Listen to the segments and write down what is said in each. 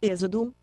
Êxodo 1.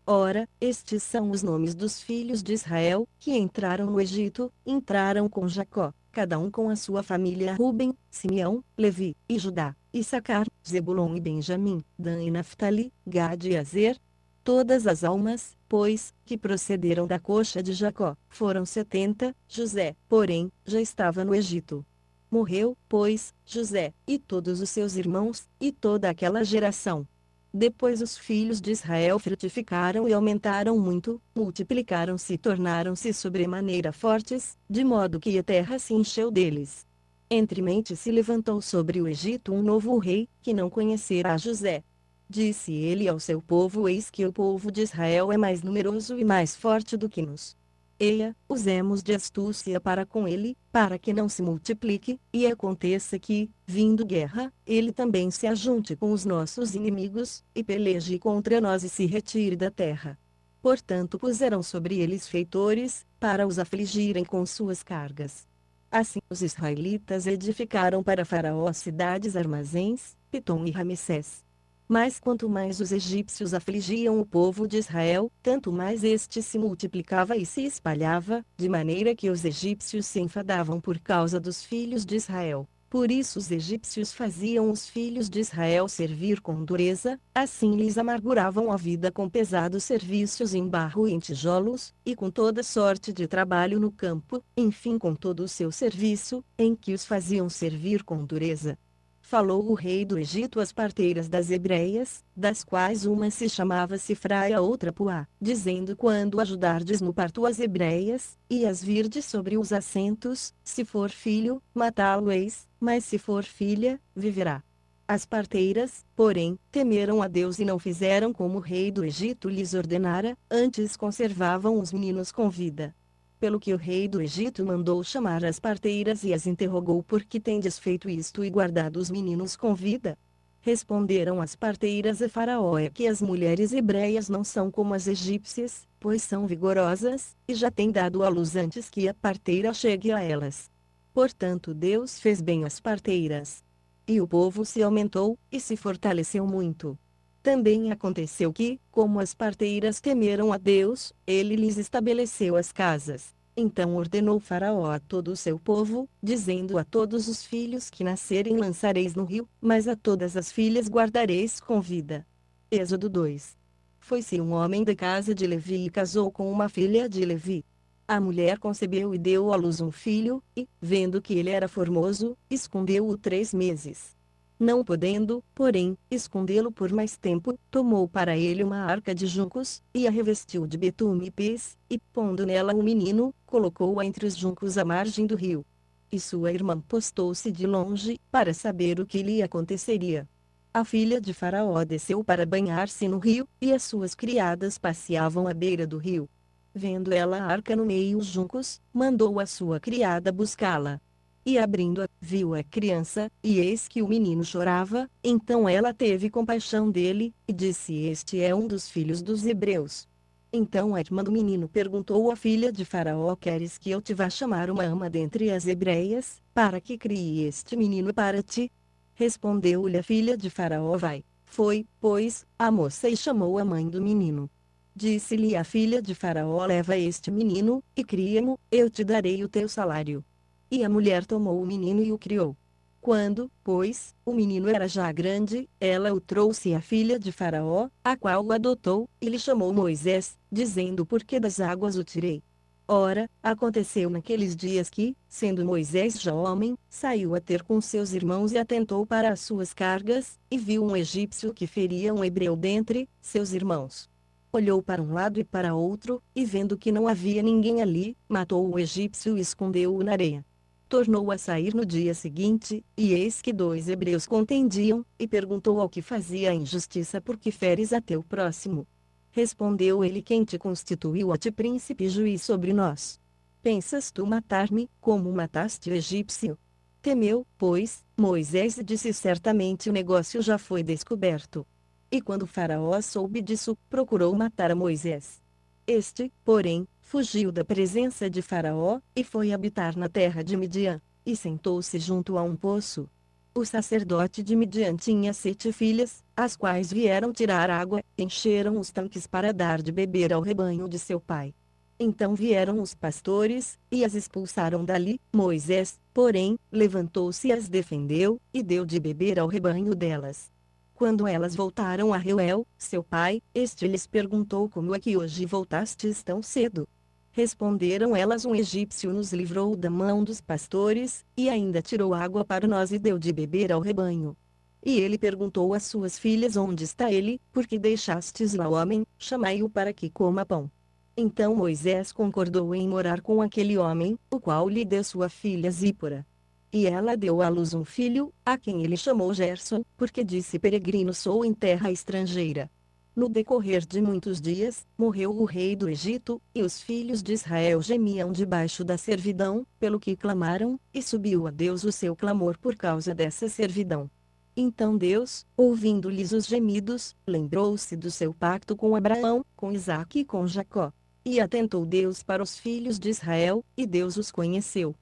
Ora, estes são os nomes dos filhos de Israel, que entraram no Egito, entraram com Jacó, cada um com a sua família: Ruben, Simeão, Levi, e Judá, Issacar, Zebulon e Benjamim, Dan e Naftali, Gade e Azer. Todas as almas, pois, que procederam da coxa de Jacó, foram 70. José, porém, já estava no Egito. Morreu, pois, José, e todos os seus irmãos, e toda aquela geração. Depois os filhos de Israel frutificaram e aumentaram muito, multiplicaram-se e tornaram-se sobremaneira fortes, de modo que a terra se encheu deles. Entremente se levantou sobre o Egito um novo rei, que não conhecera a José. Disse ele ao seu povo: Eis que o povo de Israel é mais numeroso e mais forte do que nós. Eia, usemos de astúcia para com ele, para que não se multiplique, e aconteça que, vindo guerra, ele também se ajunte com os nossos inimigos, e peleje contra nós e se retire da terra. Portanto puseram sobre eles feitores, para os afligirem com suas cargas. Assim os israelitas edificaram para Faraó cidades armazéns, Pitom e Ramessés. Mas quanto mais os egípcios afligiam o povo de Israel, tanto mais este se multiplicava e se espalhava, de maneira que os egípcios se enfadavam por causa dos filhos de Israel. Por isso os egípcios faziam os filhos de Israel servir com dureza, assim lhes amarguravam a vida com pesados serviços em barro e em tijolos, e com toda sorte de trabalho no campo, enfim com todo o seu serviço, em que os faziam servir com dureza. Falou o rei do Egito às parteiras das hebreias, das quais uma se chamava Sifra e a outra Puá, dizendo: Quando ajudardes no parto as hebreias, e as virdes sobre os assentos, se for filho, matá-lo-eis, mas se for filha, viverá. As parteiras, porém, temeram a Deus e não fizeram como o rei do Egito lhes ordenara, antes conservavam os meninos com vida. Pelo que o rei do Egito mandou chamar as parteiras e as interrogou: Por que tendes feito isto e guardado os meninos com vida? Responderam as parteiras a Faraó: É que as mulheres hebreias não são como as egípcias, pois são vigorosas, e já têm dado à luz antes que a parteira chegue a elas. Portanto Deus fez bem às parteiras. E o povo se aumentou, e se fortaleceu muito. Também aconteceu que, como as parteiras temeram a Deus, ele lhes estabeleceu as casas. Então ordenou Faraó a todo o seu povo, dizendo: A todos os filhos que nascerem lançareis no rio, mas a todas as filhas guardareis com vida. Êxodo 2. Foi-se um homem da casa de Levi e casou com uma filha de Levi. A mulher concebeu e deu à luz um filho, e, vendo que ele era formoso, escondeu-o 3 meses. Não podendo, porém, escondê-lo por mais tempo, tomou para ele uma arca de juncos, e a revestiu de betume e pez, e pondo nela um menino, colocou-a entre os juncos à margem do rio. E sua irmã postou-se de longe, para saber o que lhe aconteceria. A filha de Faraó desceu para banhar-se no rio, e as suas criadas passeavam à beira do rio. Vendo ela a arca no meio os juncos, mandou a sua criada buscá-la. E abrindo-a, viu a criança, e eis que o menino chorava. Então ela teve compaixão dele, e disse: Este é um dos filhos dos hebreus. Então a irmã do menino perguntou à filha de Faraó: Queres que eu te vá chamar uma ama dentre as hebreias, para que crie este menino para ti? Respondeu-lhe a filha de Faraó: Vai. Foi, pois, a moça e chamou a mãe do menino. Disse-lhe a filha de Faraó: Leva este menino, e cria-mo, eu te darei o teu salário. E a mulher tomou o menino e o criou. Quando, pois, o menino era já grande, ela o trouxe à filha de Faraó, a qual o adotou, e lhe chamou Moisés, dizendo: Por que das águas o tirei? Ora, aconteceu naqueles dias que, sendo Moisés já homem, saiu a ter com seus irmãos e atentou para as suas cargas, e viu um egípcio que feria um hebreu dentre seus irmãos. Olhou para um lado e para outro, e vendo que não havia ninguém ali, matou o egípcio e escondeu-o na areia. Tornou a sair no dia seguinte, e eis que 2 hebreus contendiam, e perguntou ao que fazia a injustiça: Por que feres a teu próximo? Respondeu ele: Quem te constituiu a ti príncipe e juiz sobre nós? Pensas tu matar-me, como mataste o egípcio? Temeu, pois, Moisés e disse: Certamente o negócio já foi descoberto. E quando Faraó soube disso, procurou matar a Moisés. Este, porém, fugiu da presença de Faraó, e foi habitar na terra de Midian, e sentou-se junto a um poço. O sacerdote de Midian tinha 7 filhas, as quais vieram tirar água, encheram os tanques para dar de beber ao rebanho de seu pai. Então vieram os pastores, e as expulsaram dali. Moisés, porém, levantou-se e as defendeu, e deu de beber ao rebanho delas. Quando elas voltaram a Reuel, seu pai, este lhes perguntou: como é que hoje voltastes tão cedo? Responderam elas: um egípcio nos livrou da mão dos pastores, e ainda tirou água para nós e deu de beber ao rebanho. E ele perguntou às suas filhas: onde está ele? Porque deixastes lá o homem? Chamai-o para que coma pão. Então Moisés concordou em morar com aquele homem, o qual lhe deu sua filha Zípora. E ela deu à luz um filho, a quem ele chamou Gerson, porque disse: peregrino sou em terra estrangeira. No decorrer de muitos dias, morreu o rei do Egito, e os filhos de Israel gemiam debaixo da servidão, pelo que clamaram, e subiu a Deus o seu clamor por causa dessa servidão. Então Deus, ouvindo-lhes os gemidos, lembrou-se do seu pacto com Abraão, com Isaque e com Jacó. E atentou Deus para os filhos de Israel, e Deus os conheceu.